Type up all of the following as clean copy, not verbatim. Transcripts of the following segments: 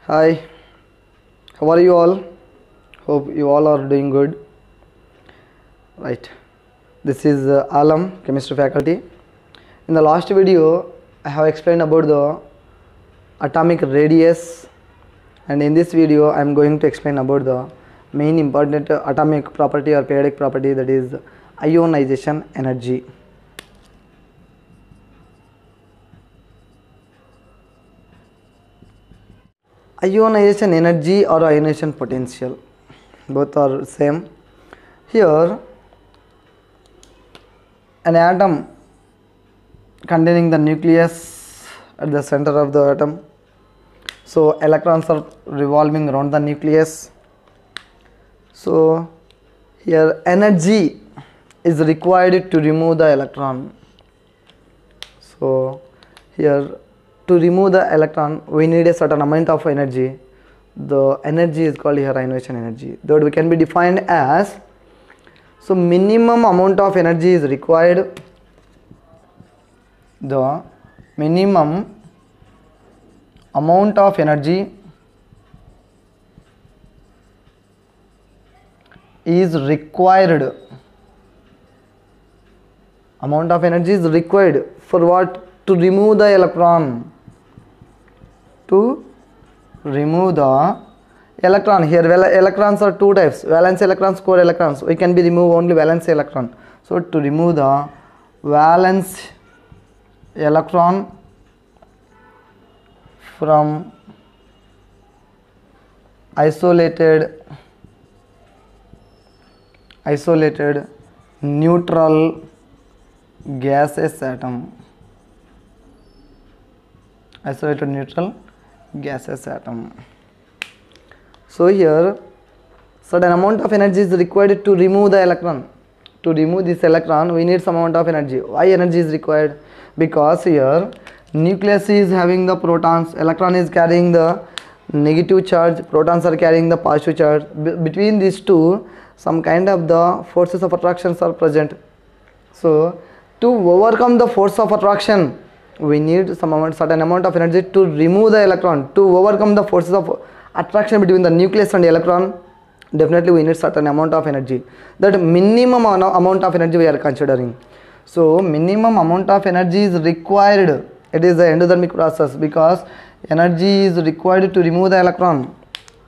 Hi, how are you all? Hope you all are doing good. Right, this is Alam, chemistry faculty. In the last video, I have explained about the atomic radius, and in this video, I am going to explain about the main important atomic property or periodic property, that is ionization energy. Ionization energy or ionization potential, both are same. Here an atom containing the nucleus at the center of the atom, so electrons are revolving around the nucleus. So here energy is required to remove the electron. So here, to remove the electron we need a certain amount of energy. The energy is called here ionization energy. That we can be defined as, so minimum amount of energy is required. The minimum amount of energy is required. Amount of energy is required for what? To remove the electron. To remove the electron. Here electrons are two types: valence electrons, core electrons. We can be remove only valence electron. So to remove the valence electron from isolated neutral gaseous atom. Isolated neutral gaseous atom. So here certain amount of energy is required to remove the electron. To remove this electron we need some amount of energy. Why energy is required? Because here nucleus is having the protons, electron is carrying the negative charge, protons are carrying the positive charge. Between these two some kind of the forces of attractions are present. So to overcome the force of attraction we need certain amount of energy to remove the electron. To overcome the forces of attraction between the nucleus and the electron, definitely we need certain amount of energy. That minimum amount of energy we are considering. So minimum amount of energy is required. It is the endothermic process, because energy is required to remove the electron.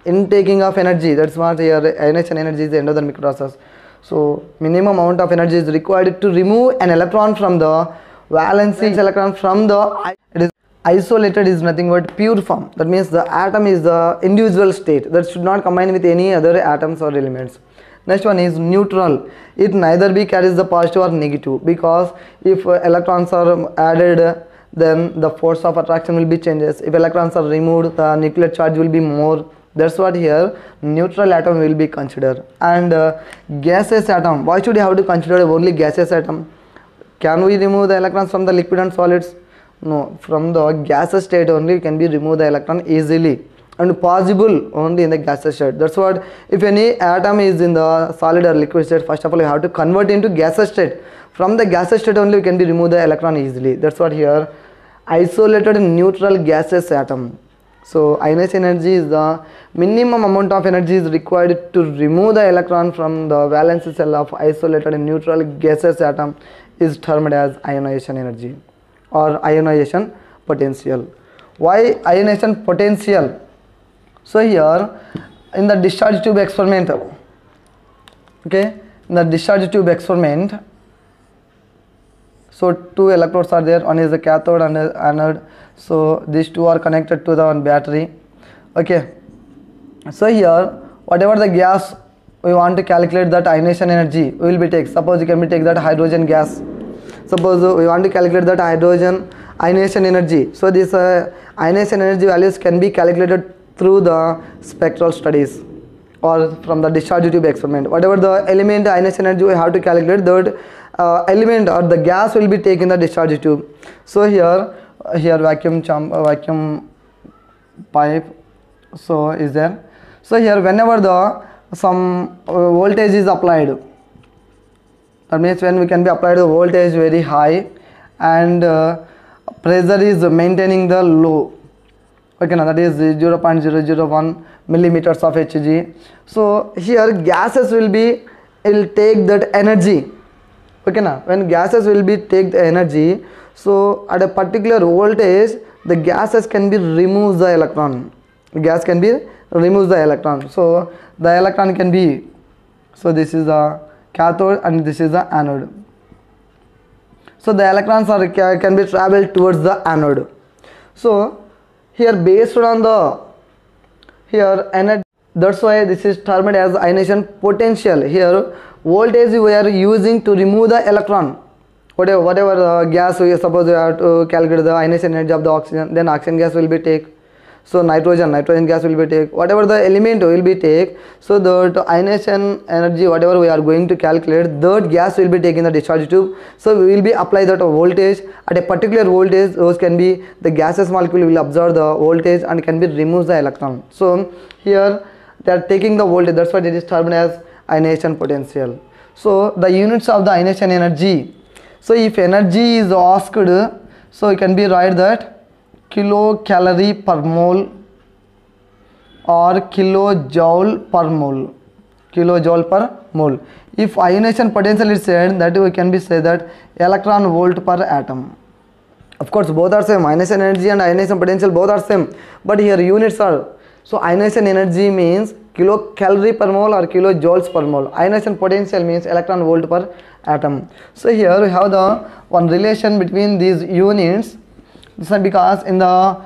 Intaking of energy, that's what here ionization energy is the endothermic process. So minimum amount of energy is required to remove an electron from the valence electron from the, it is isolated, is nothing but pure form. That means the atom is the individual state that should not combine with any other atoms or elements. Next one is neutral. It neither be carries the positive or negative, because if electrons are added then the force of attraction will be changes. If electrons are removed the nuclear charge will be more. That's what here neutral atom will be considered. And gaseous atom, why should you have to consider only gaseous atom? Can we remove the electrons from the liquid and solids? No, from the gaseous state only can be remove the electron easily, and possible only in the gaseous state. That's what, if any atom is in the solid or liquid state, first of all you have to convert into gaseous state. From the gaseous state only you can be remove the electron easily. That's what here isolated neutral gaseous atom. So ionization energy is the minimum amount of energy is required to remove the electron from the valence shell of isolated neutral gaseous atom is termed as ionization energy or ionization potential. Why ionization potential? So here in the discharge tube experiment, okay, in the discharge tube experiment, so two electrodes are there, one is the cathode and the anode. So these two are connected to the one battery. Okay, so here whatever the gas we want to calculate that ionization energy we will be take. Suppose you can be take that hydrogen gas. Suppose we want to calculate that hydrogen ionization energy. So this ionization energy values can be calculated through the spectral studies or from the discharge tube experiment. Whatever the element ionization energy we have to calculate, that element or the gas will be taken in the discharge tube. So here vacuum pipe so is there. So here whenever the some voltage is applied, that means when we can be applied the voltage very high and pressure is maintaining the low. Okay, now that is 0.001 millimeters of Hg. So here gases will take that energy. Okay, now when gases will take the energy, so at a particular voltage the gases can be remove the electron. Gas can be removes the electron. So the electron can be, so this is the cathode and this is the anode. So the electrons can be traveled towards the anode. So here based on the energy, that's why this is termed as ionization potential. Here voltage we are using to remove the electron. Whatever gas we suppose we have to calculate the ionization energy of the oxygen, then oxygen gas will be take. So nitrogen gas will be take, whatever the element will be take. So the ionization energy whatever we are going to calculate, that gas will be taken in the discharge tube. So we will be apply that voltage at a particular voltage. Those can be the gaseous molecule will absorb the voltage and can be remove the electron. So here they are taking the voltage, that's why it is termed as ionization potential. So the units of the ionization energy, so if energy is asked, so you can be write that kilocalorie per mole or kilojoule per mole. Kilojoule per mole. If ionization potential is said, that we can be say that electron volt per atom. Of course both are same, ionization energy and ionization potential both are same, but here units are, so ionization energy means kilocalorie per mole or kilojoules per mole. Ionization potential means electron volt per atom. So here we have the one relation between these units. This is because in the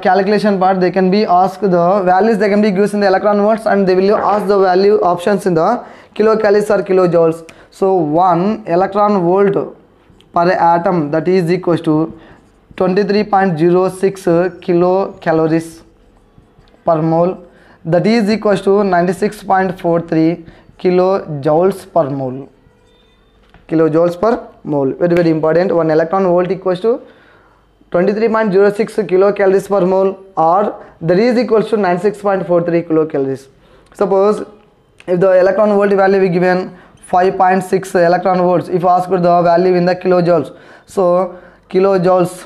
calculation part they can be asked the values, they can be used in the electron volts, and they will ask the value options in the kilocalories or kilojoules. So 1 electron volt per atom, that is equals to 23.06 kilocalories per mole, that is equals to 96.43 kilojoules per mole. Kilojoules per mole, very important. 1 electron volt equals to 23.06 kilocalories per mole, or that is equals to 96.43 kilocalories. Suppose if the electron volt value is given 5.6 electron volts, if asked the value in the kilojoules, so kilojoules,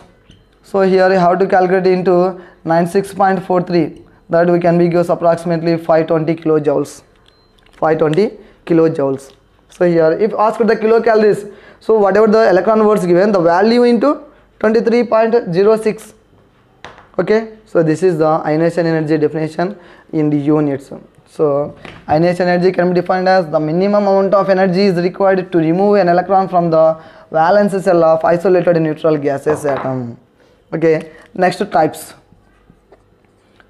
so here you have to calculate into 96.43, that we can be gives approximately 520 kilojoules. 520 kilojoules. So here if asked the kilocalories, so whatever the electron volts given, the value into 23.06. Okay, so this is the ionization energy definition in the units. So ionization energy can be defined as the minimum amount of energy is required to remove an electron from the valence shell of isolated neutral gaseous atom. Okay, next types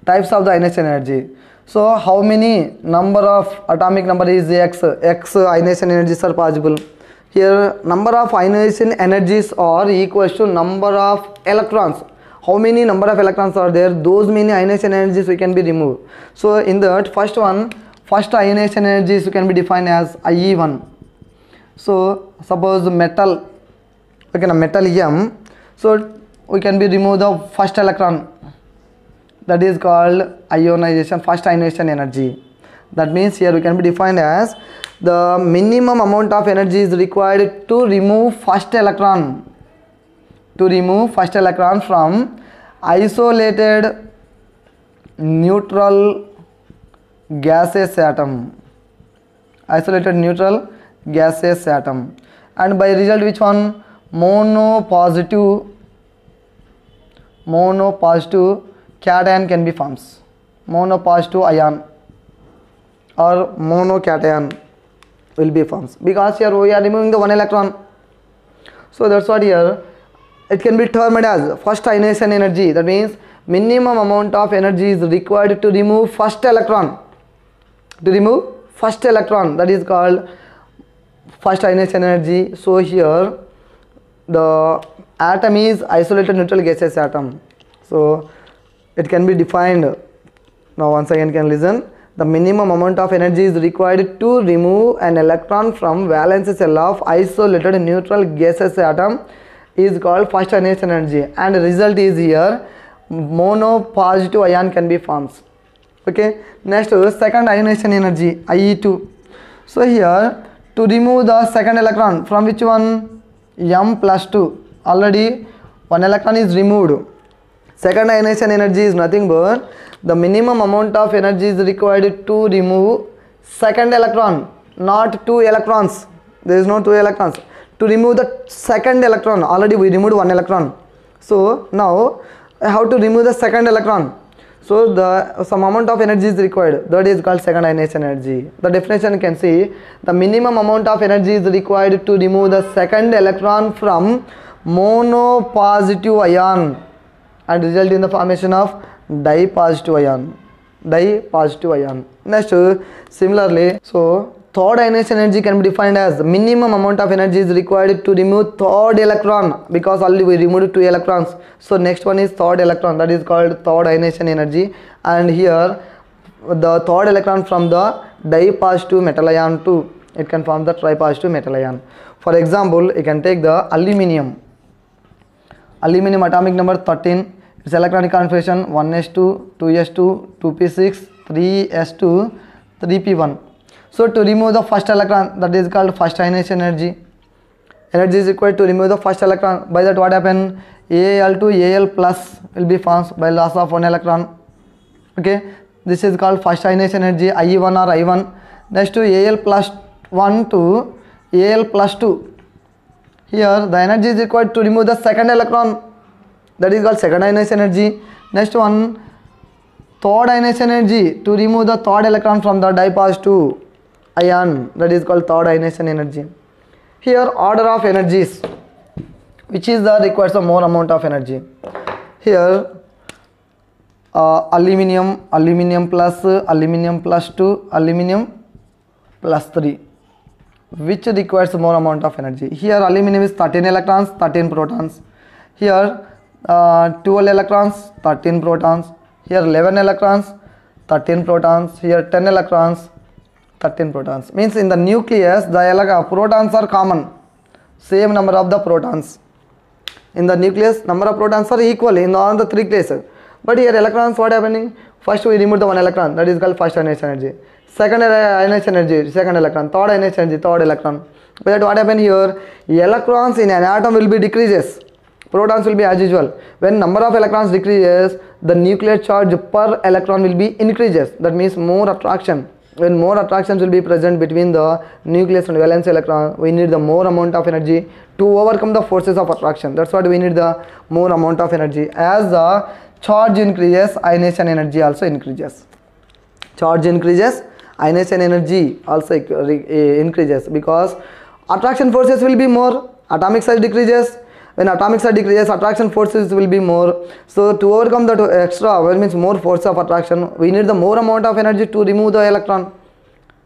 of the ionization energy. So how many number of atomic number is x ionization energies are possible. Here number of ionization energies are equals to number of electrons. How many number of electrons are there, those many ionization energies we can be removed. So in that first ionization energies can be defined as IE1. So suppose metal, okay, metal M, so we can be remove the first electron, that is called ionization, first ionization energy. That means here we can be defined as the minimum amount of energy is required to remove first electron, from isolated neutral gaseous atom, and by result which one, monopositive cation can be forms, monopositive ion or monocation will be forms, because here we are removing the one electron. So that's what here it can be termed as first ionization energy. That means minimum amount of energy is required to remove first electron, that is called first ionization energy. So here the atom is isolated neutral gaseous atom, so it can be defined. Now once again can listen. The minimum amount of energy is required to remove an electron from valence shell of isolated neutral gaseous atom is called first ionization energy, and the result is here monopositive ion can be forms. Okay, next second ionization energy IE2. So here to remove the second electron from which one, M+2, already one electron is removed. Second ionization energy is nothing but the minimum amount of energy is required to remove second electron, not two electrons. There is no two electrons. To remove the second electron, already we removed one electron. So now I have to remove the second electron. So the some amount of energy is required. That is called second ionization energy. The definition you can see, the minimum amount of energy is required to remove the second electron from monopositive ion and result in the formation of dipositive ion. Next, similarly, so third ionization energy can be defined as the minimum amount of energy is required to remove third electron, because already we removed two electrons. So next one is third electron, that is called third ionization energy. And here the third electron from the dipositive metal ion to it can form the tripositive metal ion. For example, you can take the aluminium atomic number 13. Its electronic configuration 1s2, 2s2, 2p6, 3s2, 3p1. So to remove the first electron, that is called first ionization energy. Energy is required to remove the first electron. By that what happen? Al2 Al plus will be formed by loss of one electron. Okay, this is called first ionization energy, IE1 or I1. Next to Al plus 1 to Al plus 2. Here the energy is required to remove the second electron, that is called second ionization energy. Next one, third ionization energy, to remove the third electron from the dipositive ion, that is called third ionization energy. Here order of energies, which is the requires a more amount of energy. Here aluminium plus 2, aluminium plus 3, which requires more amount of energy. Here aluminium is 13 electrons, 13 protons. Here 12 electrons, 13 protons. Here 11 electrons, 13 protons. Here 10 electrons, 13 protons. Means in the nucleus the protons are common, same number of the protons. In the nucleus number of protons are equal in all the three places. But here electrons, what happening? First we remove the one electron, that is called first ionization energy. Second ionization energy, second electron. Third ionization energy, third electron. But what happen here? Electrons in an atom will be decreases. Protons will be as usual. When number of electrons decreases, the nuclear charge per electron will be increases. That means more attraction. When more attractions will be present between the nucleus and valence electron, we need the more amount of energy to overcome the forces of attraction. That's what we need, the more amount of energy. As the charge increases, ionization energy also increases. Charge increases, ionization energy also increases, because attraction forces will be more, atomic size decreases. When atomic size decreases, attraction forces will be more. So to overcome that extra, well, means more force of attraction, we need the more amount of energy to remove the electron.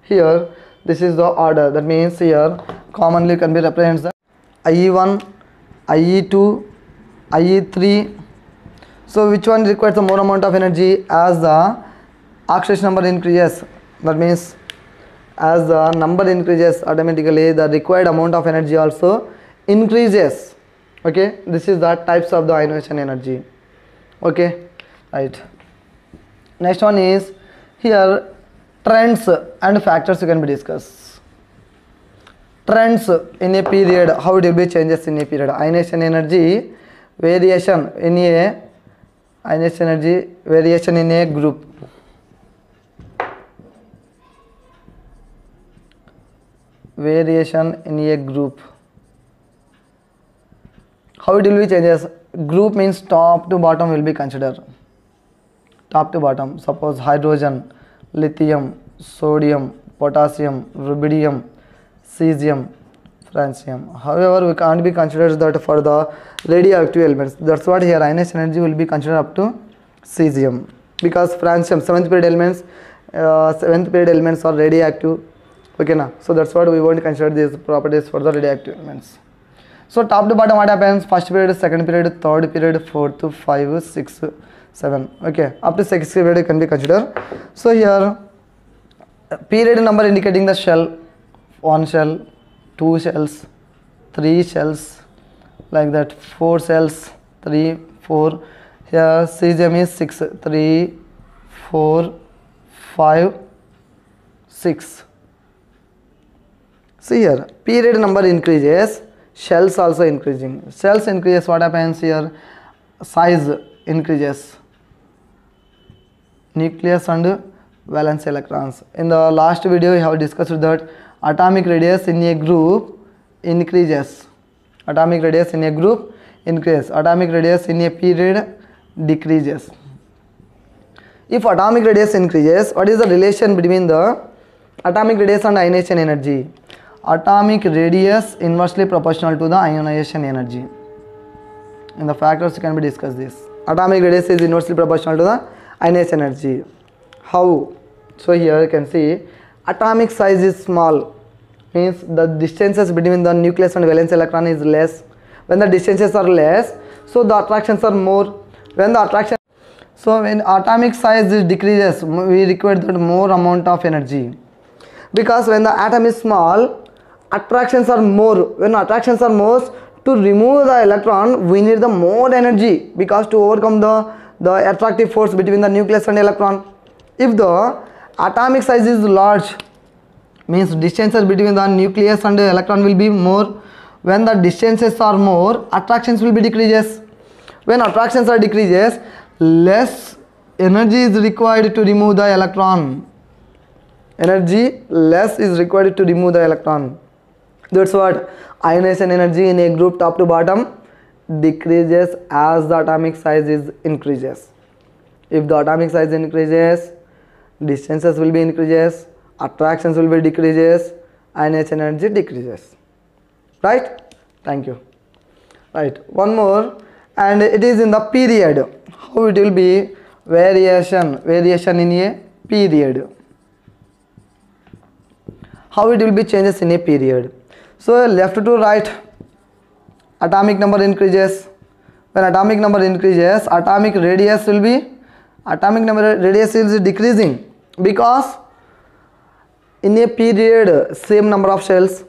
Here this is the order, that means here commonly can be represented the IE1, IE2, IE3. So which one requires the more amount of energy? As the oxidation number increases, that means as the number increases, automatically the required amount of energy also increases. Okay, this is the types of the ionization energy. Okay, right. Next one is here trends and factors can be discussed. Trends in a period, how it will be changes in a period. Ionization energy variation in a ionization energy variation in a group. Variation in a group. How it will be changes? Group means top to bottom will be considered. Top to bottom. Suppose hydrogen, lithium, sodium, potassium, rubidium, cesium, francium. However, we can't be considered that for the radioactive elements. That's what here ionization energy will be considered up to cesium, because francium, seventh period elements are radioactive. Okay, na? So that's what we won't consider these properties for the radioactive elements. So top to bottom what happens? First period, second period, third period, fourth, 5, 6, 7. Okay, up to 6 period can be considered. So here period number indicating the shell, 1 shell, 2 shells, 3 shells, like that, 4 shells, 3, 4. Here cesium is 6, 3, 4, 5, 6. See here, period number increases, shells also increasing. Shells increases, what happens here? Size increases. Nucleus and valence electrons. In the last video we have discussed that atomic radius in a group increases. Atomic radius in a group increases. Atomic radius in a period decreases. If atomic radius increases, what is the relation between the atomic radius and ionization energy? Atomic radius inversely proportional to the ionization energy. In the factors can be discussed this. Atomic radius is inversely proportional to the ionization energy. How? So here you can see atomic size is small, means the distances between the nucleus and valence electron is less. When the distances are less, so the attractions are more. When atomic size decreases, we require that more amount of energy, because when the atom is small, attractions are more. When attractions are more, to remove the electron we need the more energy, because to overcome the attractive force between the nucleus and electron. If the atomic size is large, means distances between the nucleus and the electron will be more. When the distances are more, attractions will be decreases. When attractions are decreases, less energy is required to remove the electron. Energy less is required to remove the electron. That's what ionization energy in a group top to bottom decreases as the atomic size is increases. If the atomic size increases, distances will be increases, attractions will be decreases, ionization energy decreases. Right? Thank you. Right, one more, and it is in the period. How it will be? Variation in a period. How it will be changes in a period? So left to right, atomic number increases. When atomic number increases, atomic radius is decreasing, because in a period same number of shells,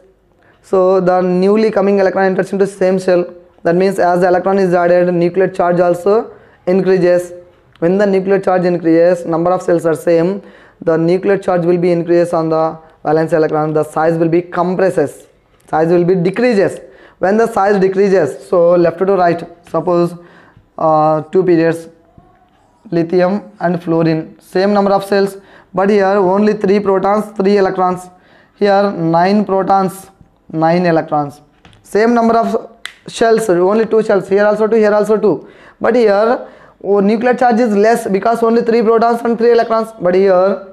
so the newly coming electron enters into same shell. That means as the electron is added, nuclear charge also increases. When the nuclear charge increases, number of cells are same, the nuclear charge will be increases on the valence electron, the size will be compresses, size will be decreases. When the size decreases, so left to right, suppose two periods, lithium and fluorine, same number of cells, but here only 3 protons, 3 electrons. Here 9 protons, 9 electrons. Same number of shells, only 2 shells. Here also 2, here also 2. But here nuclear charge is less, because only 3 protons and 3 electrons. But here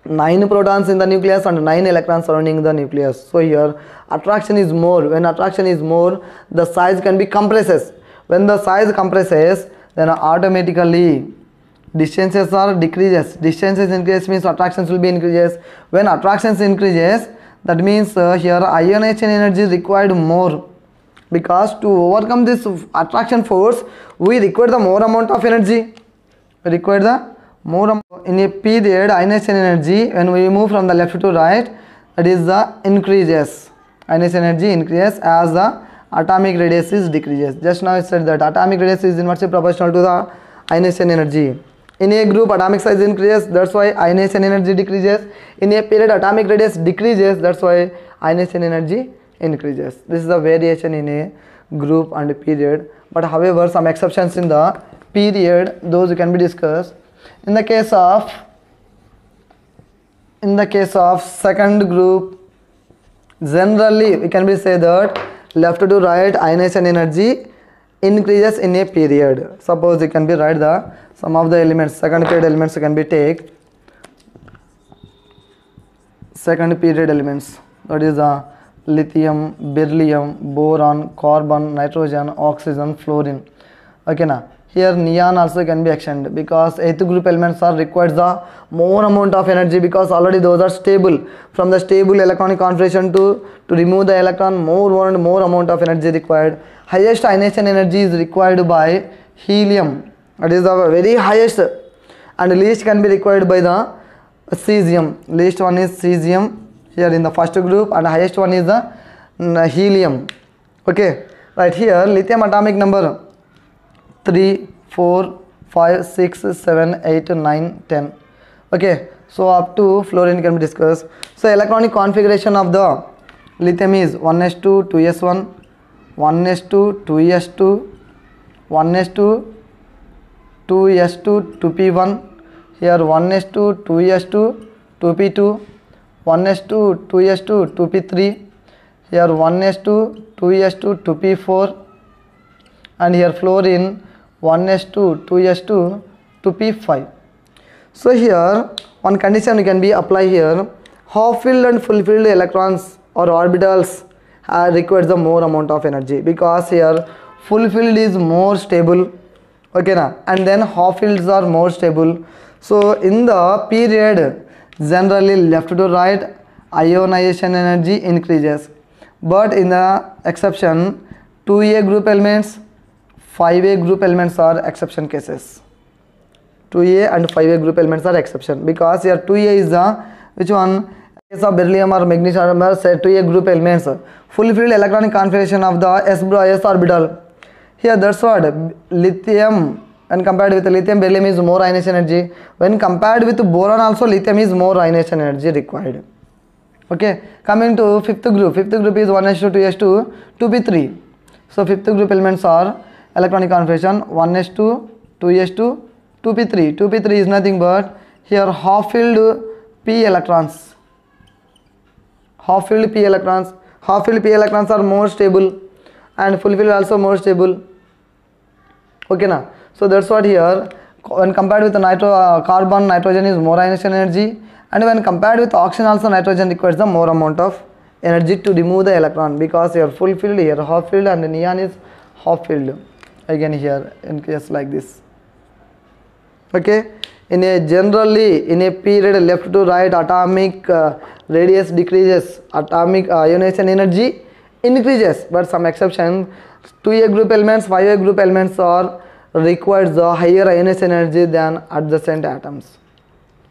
9 protons in the nucleus and 9 electrons surrounding the nucleus. So here attraction is more. When attraction is more, the size can be compresses. When the size compresses, then automatically distances are decreases. Distances increase means attractions will be increases. When attractions increases, that means here ionization energy is required more, because to overcome this attraction force we require the more amount of energy. We require the more in a period. Ionization energy, when we move from the left to right, that is the increases. Ionization energy increases as the atomic radius is decreases. Just now I said that atomic radius is inversely proportional to the ionization energy. In a group agroup size increases, that's why ionization energy decreases. In a period atomic radius decreases, that's why ionization energy increases. This is the variation in a group and a period. But however, some exceptions in the period, those can be discussed. In the case of second group, generally we can be say that left to right ionization energy increases in a period. Suppose you can be write the some of the elements, second period elements can be take second period elements, that is the lithium, beryllium, boron, carbon, nitrogen, oxygen, fluorine. Okay na. Here neon also can be extended, because 8th group elements are requires the more amount of energy, because already those are stable. From the stable electronic configuration to remove the electron, more and more amount of energy required. Highest ionization energy is required by helium, that is the very highest, and least can be required by the cesium. Least one is cesium here in the first group, and highest one is the helium. Okay, right. Here lithium atomic number 3, 4, 5, 6, 7, 8, 9, 10. Okay, so up to fluorine can be discussed. So electronic configuration of the lithium is 1s2, 2s1, 1s2, 2s2, 1s2, 2s2 2p1, here 1s2 2s2 2p2, 1s2 2s2 2p3, here 1s2 2s2 2p4, and here fluorine 1s2 2s2 2p5. So here one condition can be applied here. Half-filled and full-filled electrons or orbitals requires the more amount of energy, because here full-filled is more stable, okay na, and then half-fields are more stable. So in the period, generally left to right ionization energy increases, but in the exception 2a group elements, 5a group elements are exception cases. 2a and 5a group elements are exception, because here 2a is the which one, case of beryllium or magnesium are said 2a group elements, full-filled electronic configuration of the s orbital. Here that's what lithium, when compared with lithium, beryllium is more ionization energy. When compared with boron also, lithium is more ionization energy required. Okay, coming to fifth group is 1s2 2s2 2p3. So fifth group elements are electronic configuration 1s2 2s2 2p3. 2p3 is nothing but here half-filled p electrons. Half-filled p electrons are more stable, and full-filled also more stable. Okay na. So that's what here, when compared with the carbon, nitrogen is more ionization energy, and when compared with oxygen also, nitrogen requires the more amount of energy to remove the electron, because here full-filled, here half-filled, and neon is half-filled. Again here in case like this. Okay, in a generally in a period left to right atomic radius decreases, atomic ionization energy increases, but some exception 2a group elements, 5a group elements are requires the higher ionization energy than adjacent atoms.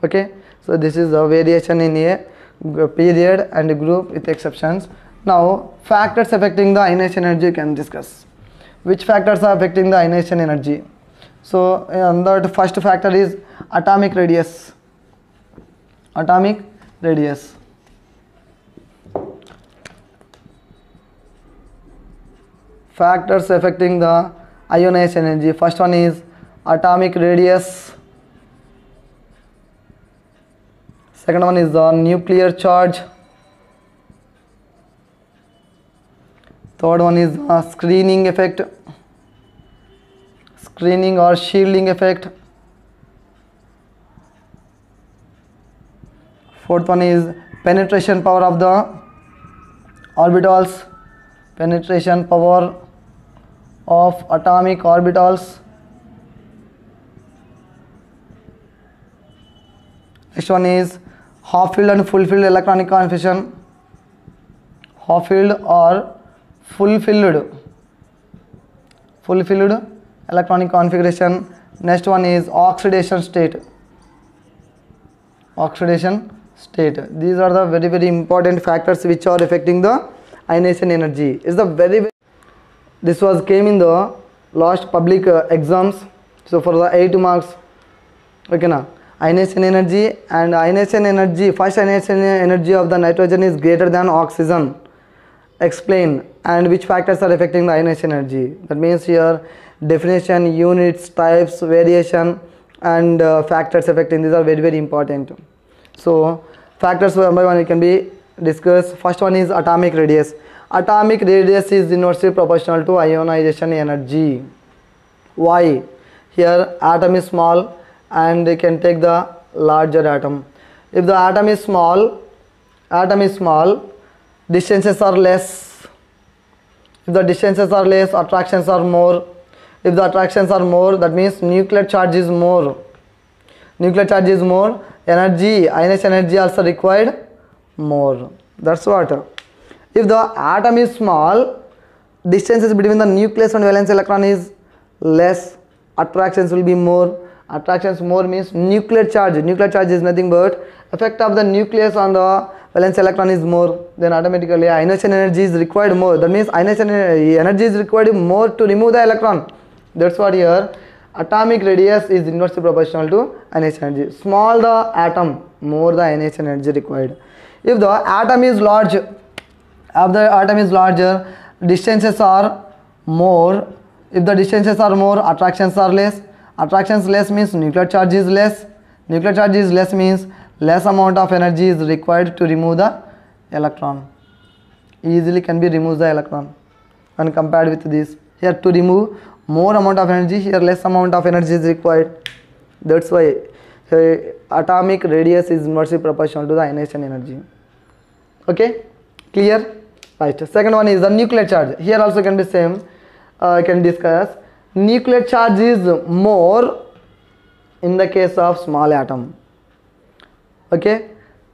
Okay, so this is the variation in a period and group with exceptions. Now factors affecting the ionization energy you can discuss. Which factors are affecting the ionization energy? So the first factor is atomic radius. Atomic radius. Factors affecting the ionization energy. First one is atomic radius. Second one is the nuclear charge. Third one is the screening effect. Screening or shielding effect. Fourth one is penetration power of the orbitals. Penetration power of atomic orbitals. Next one is half-filled and full-filled electronic configuration. Half-filled or full-filled electronic configuration. Next one is oxidation state. Oxidation state. These are the very, very important factors which are affecting the ionization energy. Is the very this was came in the last public exams. So for the 8 marks, okay na, ionization energy, and ionization energy, first ionization energy of the nitrogen is greater than oxygen. Explain, and which factors are affecting the ionization energy. That means here definition, units, types, variation, and factors affecting. These are very, very important. So factors one by one can be discussed. First one is atomic radius. Atomic radius is inversely proportional to ionization energy. Why? Here atom is small and they can take the larger atom. If the atom is small, distances are less. If the distances are less, attractions are more. If the attractions are more, that means nuclear charge is more. Nuclear charge is more. Energy, ionization energy also required more. That's what. If the atom is small, distances between the nucleus and valence electron is less. Attractions will be more. Attractions more means nuclear charge. Nuclear charge is nothing but effect of the nucleus on the valence electron is more. Then automatically ionization energy is required more. That means ionization energy is required more to remove the electron. That's what here atomic radius is inversely proportional to ionization energy. Small the atom, more the ionization energy required. If the atom is large, distances are more. If the distances are more, attractions are less. Attraction is less means nuclear charge is less. Nuclear charge is less means less amount of energy is required to remove the electron. Easily can be removed the electron. When compared with this, here to remove more amount of energy, here less amount of energy is required. That's why atomic radius is inversely proportional to the ionization energy. Okay, clear? Right. Second one is the nuclear charge. Here also can be same. Can discuss. Nuclear charge is more in the case of small atom. Okay,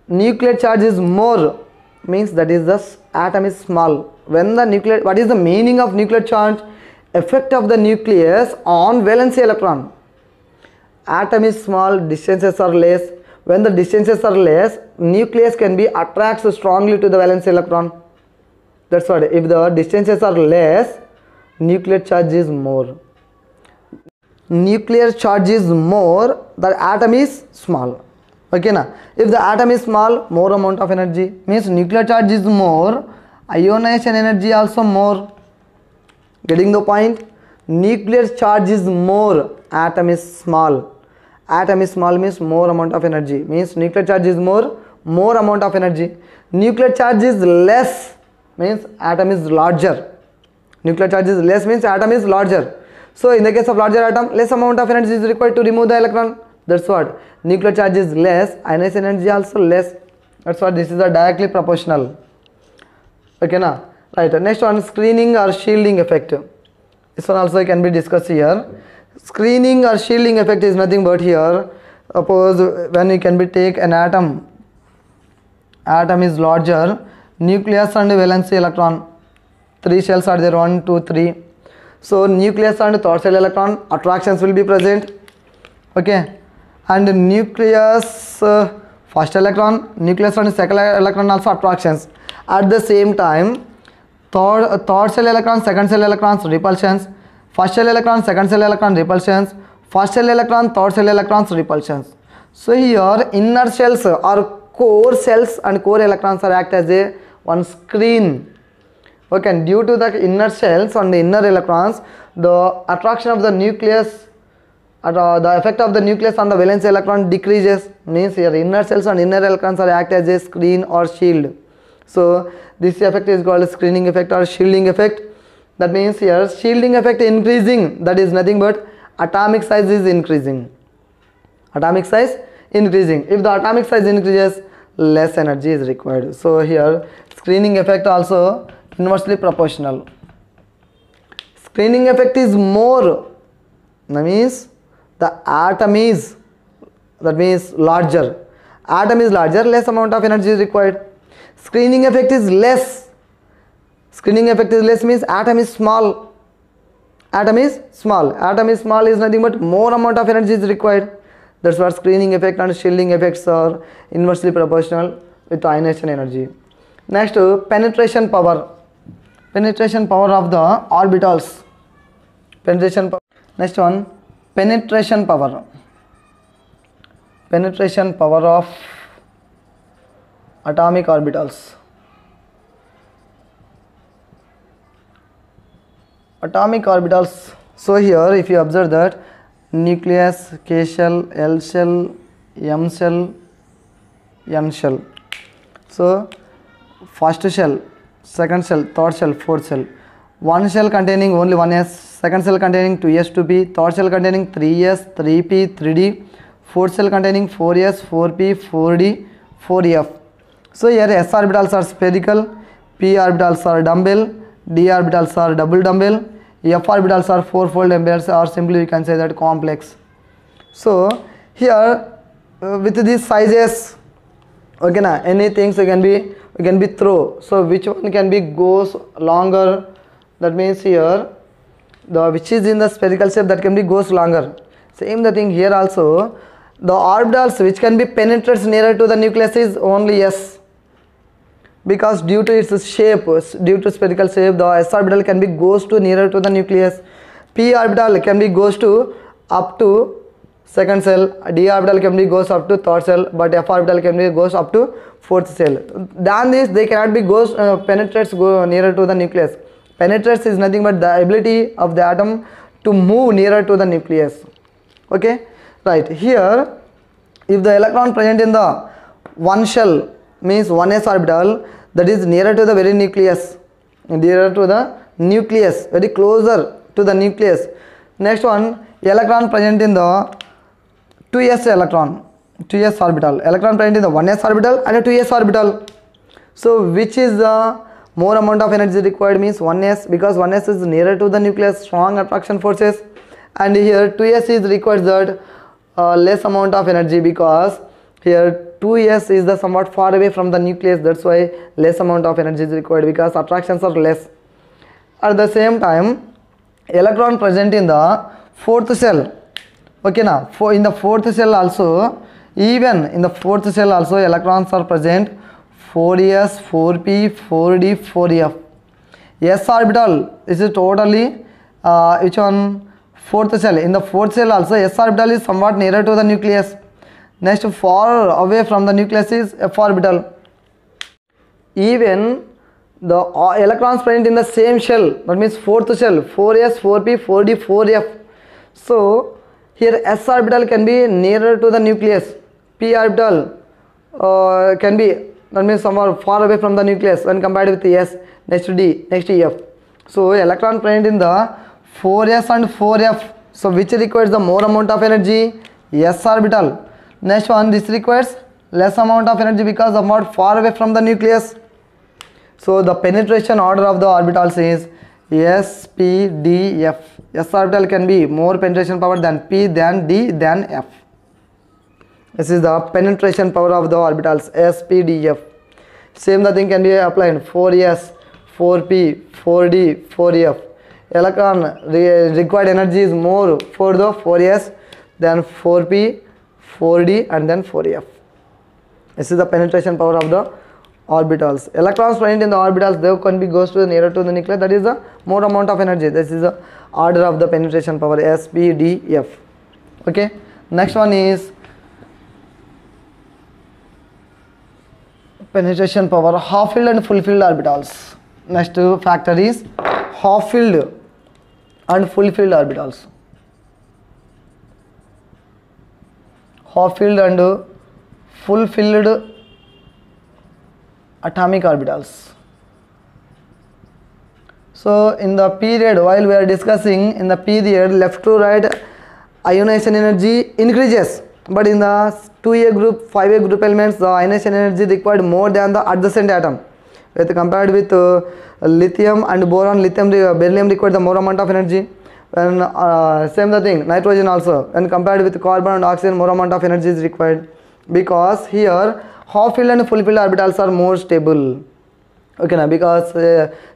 nuclear charge is more means that is the atom is small. When the nuclear, what is the meaning of nuclear charge? Effect of the nucleus on valency electron. Atom is small, distances are less. When the distances are less, nucleus can be attracts strongly to the valence electron. That's what. If the distances are less, nuclear charge is more. Nuclear charge is more, the atom is small. Okay na? If the atom is small, more amount of energy means nuclear charge is more, ionization energy also more. Getting the point? Nuclear charge is more, atom is small. Atom is small means more amount of energy, means nuclear charge is more amount of energy. Nuclear charge is less means atom is larger. Nuclear charge is less means atom is larger. So in the case of larger atom, less amount of energy is required to remove the electron. That's what. Nuclear charge is less, ionization energy also less. That's what. This is a directly proportional. Okay na? Right. Next one, screening or shielding effect. This one also can be discussed here. Screening or shielding effect is nothing but here. Suppose when you can be take an atom. Atom is larger. Nucleus and valency electron. 3 shells are there. 1, 2, 3. So nucleus and third shell electron attractions will be present. Okay. And nucleus first electron, nucleus and second electron also attractions. At the same time, third shell electron, second shell electrons repulsions. First shell electron, second shell electron repulsions. First shell electron, third shell electrons repulsions. So here inner shells or core cells and core electrons are act as a one screen. Okay, and due to the inner shells and the inner electrons, the attraction of the nucleus, the effect of the nucleus on the valence electron decreases. Means here inner cells and inner electrons are act as a screen or shield. So this effect is called screening effect or shielding effect. That means here shielding effect increasing, that is nothing but atomic size is increasing. Atomic size increasing. If the atomic size increases, less energy is required. So here screening effect also inversely proportional. Screening effect is more, that means the atom is, that means larger. Atom is larger, less amount of energy is required. Screening effect is less. Screening effect is less means atom is small. Atom is small. Atom is small is nothing but more amount of energy is required. That's what screening effect and shielding effects are inversely proportional with ionization energy. Next, penetration power. Penetration power of the orbitals. Penetration power. Next one, penetration power. Penetration power of atomic orbitals. Atomic orbitals. So here if you observe that nucleus, K shell, L shell, M shell, N shell. So first shell, second shell, third shell, fourth shell. One shell containing only 1s, second shell containing 2s, 2p, third shell containing 3s, 3p, 3d, fourth shell containing 4s, 4p, 4d, 4f. So here s orbitals are spherical, p orbitals are dumbbell, d orbitals are double dumbbell, f orbitals are fourfold dumbbells, or simply we can say that complex. So here with these sizes, okay na, any things can be throw. So which one can be goes longer? That means here the which is in the spherical shape that can be goes longer. Same the thing here also. The orbitals which can be penetrates nearer to the nucleus is only s, because due to its shape, due to spherical shape, the s orbital can be goes to nearer to the nucleus. P orbital can be goes to up to second cell, d orbital can be goes up to third cell, but f orbital can be goes up to fourth cell. Than this they cannot be goes penetrates go nearer to the nucleus. Penetrates is nothing but the ability of the atom to move nearer to the nucleus. Okay, right. Here if the electron present in the one shell means 1s orbital, that is nearer to the very nucleus, very closer to the nucleus. Next one, electron present in the 2s orbital, electron present in the 1s orbital and a 2s orbital. So which is the more amount of energy required means 1s, because 1s is nearer to the nucleus, strong attraction forces, and here 2s is required that less amount of energy, because here 2s is the somewhat far away from the nucleus, that's why less amount of energy is required because attractions are less. At the same time, electron present in the fourth shell, okay na, in the fourth shell also, even in the fourth shell also electrons are present, 4s, 4p, 4d, 4f. S orbital, this is totally which one, fourth shell. In the fourth shell also s orbital is somewhat nearer to the nucleus. Next, far away from the nucleus is f orbital. Even the electrons present in the same shell, that means fourth shell, 4s, 4p, 4d, 4f. So here s orbital can be nearer to the nucleus, p orbital can be, that means somewhat far away from the nucleus when compared with s. Next d, next f. So electron present in the 4s and 4f, so which requires the more amount of energy, s orbital. Next one, this requires less amount of energy because somewhat far away from the nucleus. So the penetration order of the orbitals is s, p, d, f. S orbital can be more penetration power than p, than d, than f. This is the penetration power of the orbitals, s, p, d, f. Same the thing can be applied, 4s, 4p, 4d, 4f. Electron required energy is more for the 4s than 4p, 4d, and then 4f. This is the penetration power of the orbitals. Electrons present in the orbitals, they can be goes to the nearer to the nucleus, that is the more amount of energy. This is the order of the penetration power, s, p, d, f. Okay, next one is penetration power, half filled and full filled orbitals. Next factor is half filled and full filled orbitals. Half filled and full filled atomic orbitals. So in the period, while we are discussing, in the period left to right ionization energy increases, but in the 2a group, 5a group elements, the ionization energy required more than the adjacent atom. With compared with lithium and boron, beryllium required the more amount of energy. And same the thing, nitrogen also, and compared with carbon and oxygen, more amount of energy is required, because here half filled and full filled orbitals are more stable. Okay now, because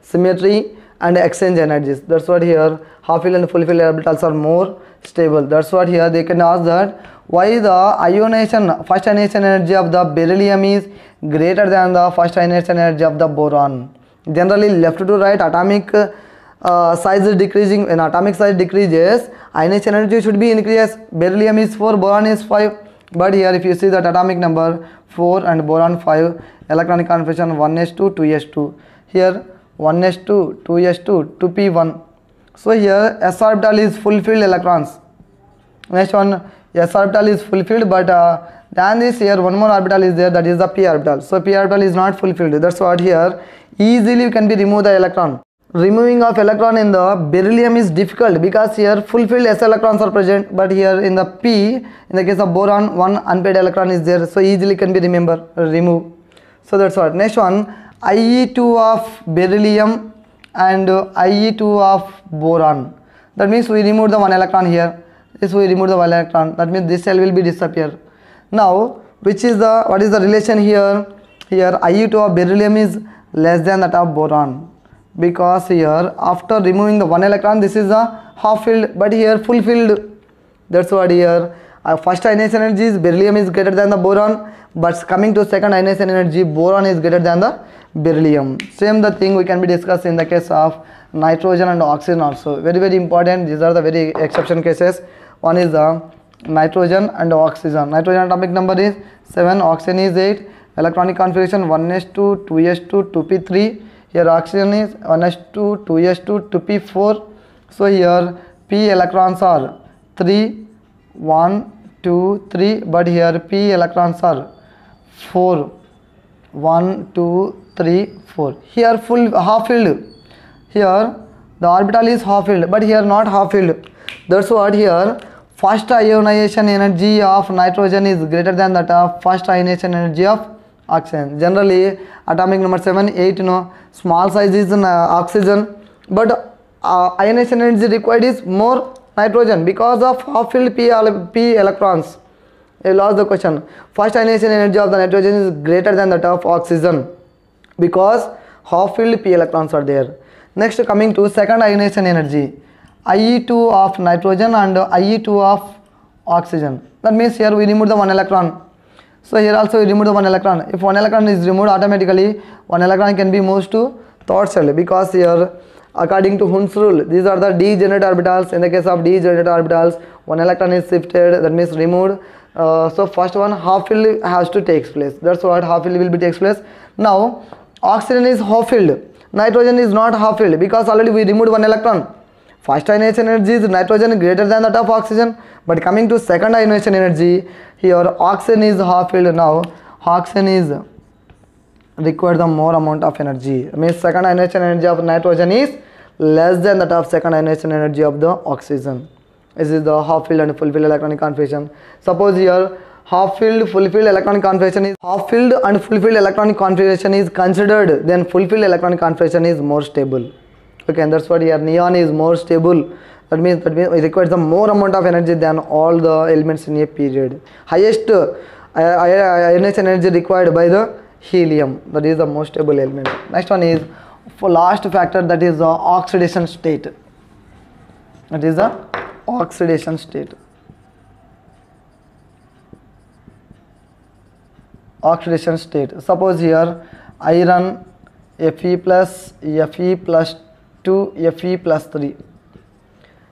symmetry and exchange energies, that's what here half filled and full filled orbitals are more stable. That's what here they can ask that why the first ionization energy of the beryllium is greater than the first ionization energy of the boron. Generally left to right atomic size is decreasing. When atomic size decreases, ionization energy should be increased. Beryllium is 4, boron is 5, but here if you see that atomic number 4 and boron 5, electronic configuration 1s2, 2s2, here 1s2, 2s2, 2p1. So here s orbital is fulfilled electrons. Next one, s orbital is fulfilled, but than this here one more orbital is there, that is the p orbital. So p orbital is not fulfilled. That's what here easily you can be remove the electron. Removing of electron in the beryllium is difficult because here fulfilled s electrons are present, but here in the p, in the case of boron, one unpaired electron is there, so easily can be remove. So that's what. Next one, IE2 of beryllium and IE2 of boron. That means we remove the one electron here. This we remove the one electron. That means this cell will be disappear. Now, what is the relation here? Here IE2 of beryllium is less than that of boron, because here after removing the one electron, this is a half filled, but here full filled. That's what here first ionization energy is beryllium is greater than the boron, but coming to second ionization energy, boron is greater than the beryllium. Same the thing we can be discussed in the case of nitrogen and oxygen also. Very very important. These are the very exception cases. One is the nitrogen and oxygen. Nitrogen atomic number is 7, oxygen is 8, electronic configuration 1s2, 2s2, 2p3. Here oxygen is 1s2, 2s2, 2p4. So here p electrons are 3, 1, 2, 3, but here p electrons are 4. 1, 2, 3, 4. Here full half filled. Here the orbital is half filled, but here not half filled. That's what here first ionization energy of nitrogen is greater than that of first ionization energy of oxygen. Generally atomic number 7, 8, small size is oxygen, but ionization energy required is more nitrogen because of half filled p electrons. I lost the question. First ionization energy of the nitrogen is greater than that of oxygen because half filled p electrons are there. Next, coming to second ionization energy, IE2 of nitrogen and IE2 of oxygen. That means here we remove the one electron. So here also we remove the one electron. If one electron is removed, automatically one electron can be moved to third cell, because here according to Hund's rule, these are the degenerate orbitals. In the case of degenerate orbitals, one electron is shifted, that means removed. So first one half filled has to take place. That's what half filled will be takes place. Now oxygen is half filled, nitrogen is not half filled because already we removed one electron. First ionization energy is nitrogen greater than that of oxygen, but coming to second ionization energy, here oxygen is half filled. Now oxygen is required the more amount of energy. Means second ionization energy of nitrogen is less than that of second ionization energy of the oxygen. This is the half filled and fulfilled electronic configuration. Suppose here half filled fulfilled electronic configuration is half filled and fulfilled electronic configuration is considered, then fulfilled electronic configuration is more stable. Okay, and that's what here neon is more stable. That means it requires the more amount of energy than all the elements in a period. Highest ionization energy required by the helium. That is the most stable element. Next one is for last factor, that is the oxidation state. That is the oxidation state. Oxidation state. Suppose here iron Fe plus 2, Fe plus 3.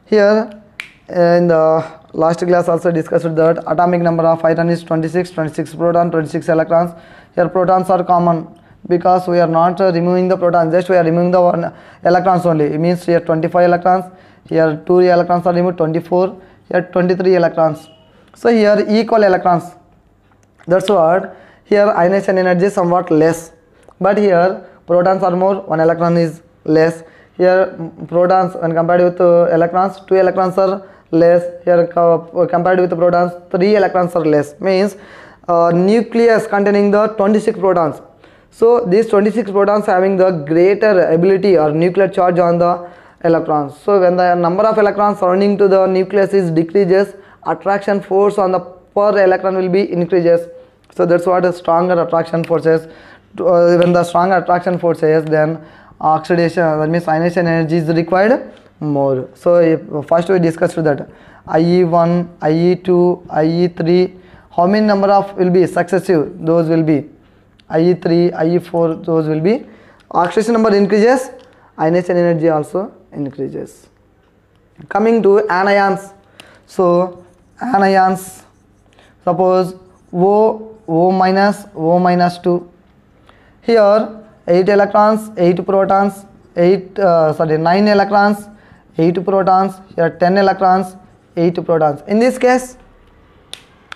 Here in the last class also discussed that atomic number of iron is 26 proton, 26 electrons. Here protons are common because we are not removing the protons, just we are removing the one electrons only. It means here 25 electrons, here 2 electrons are removed, 24, here 23 electrons. So here equal electrons. That's what here ionization energy is somewhat less, but here protons are more, 1 electron is less. Here protons when compared with electrons, 2 electrons are less. Here compared with the protons, 3 electrons are less. Means nucleus containing the 26 protons. So these 26 protons having the greater ability or nuclear charge on the electrons. So when the number of electrons surrounding to the nucleus is decreases, attraction force on the per electron will be increases. So that's what a stronger attraction forces. When the stronger attraction forces, then oxidation, that means ionization energy is required more. So first we discussed that IE1, IE2, IE3, how many number of will be successive, those will be IE3, IE4, those will be. Oxidation number increases, ionization energy also increases. Coming to anions. So anions, suppose O minus 2. Here 8 electrons, 8 protons, 9 electrons, 8 protons, here 10 electrons, 8 protons. In this case,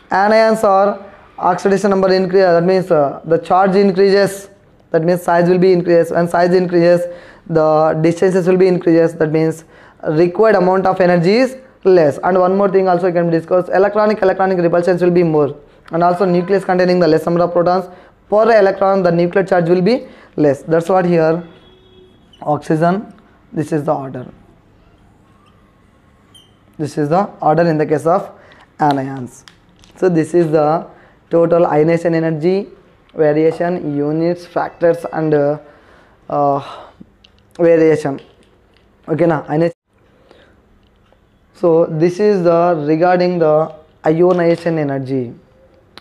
anions are oxidation number increase, that means the charge increases, that means size will be increased. When size increases, the distances will be increases, that means required amount of energy is less. And one more thing also you can discuss, electronic repulsions will be more, and also nucleus containing the less number of protons, per electron the nuclear charge will be less. That's what here oxygen, this is the order. This is the order in the case of anions. So this is the total ionization energy, variation, units, factors and variation. Okay na ionization. So this is the regarding the ionization energy.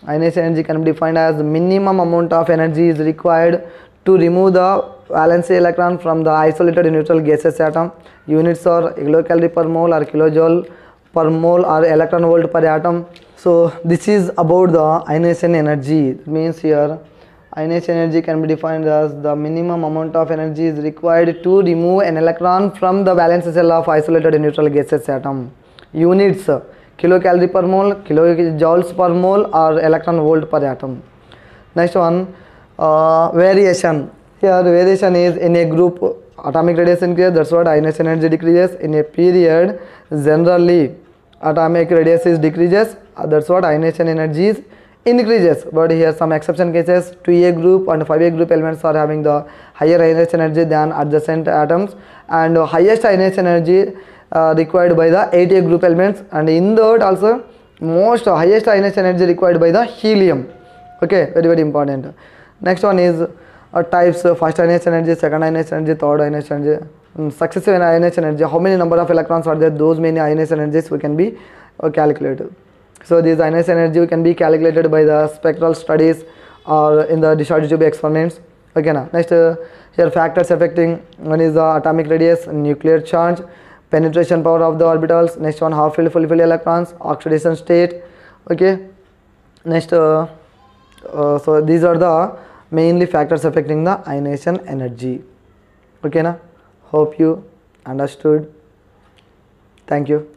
Ionization energy can be defined as the minimum amount of energy is required to remove the valence electron from the isolated neutral gaseous atom. Units are kilocalorie per mole or kilojoule per mole or electron volt per atom. So this is about the ionization energy. It means here ionization energy can be defined as the minimum amount of energy is required to remove an electron from the valence shell of isolated neutral gaseous atom. Units kilocalorie per mole, kilojoules per mole, or electron volt per atom. Next one, variation. Here variation is in a group atomic radius increases, that's what ionization energy decreases. In a period generally atomic radius is decreases, that's what ionization energy is increases. But here some exception cases, 2a group and 5a group elements are having the higher ionization energy than adjacent atoms, and highest ionization energy required by the 8a group elements, and in that also most highest ionization energy required by the helium. Okay, very very important. Next one is types: first ionization energy, second ionization energy, third ionization energy, successive ionization energy. How many number of electrons are there? Those many ionization energies we can be calculated. So these ionization energy can be calculated by the spectral studies or in the discharge tube experiments. Okay, now next here factors affecting: one is the atomic radius, nuclear charge, penetration power of the orbitals. Next one, half filled, fully filled electrons, oxidation state. Okay, next so these are the mainly factors affecting the ionization energy. Okay, na? Hope you understood. Thank you.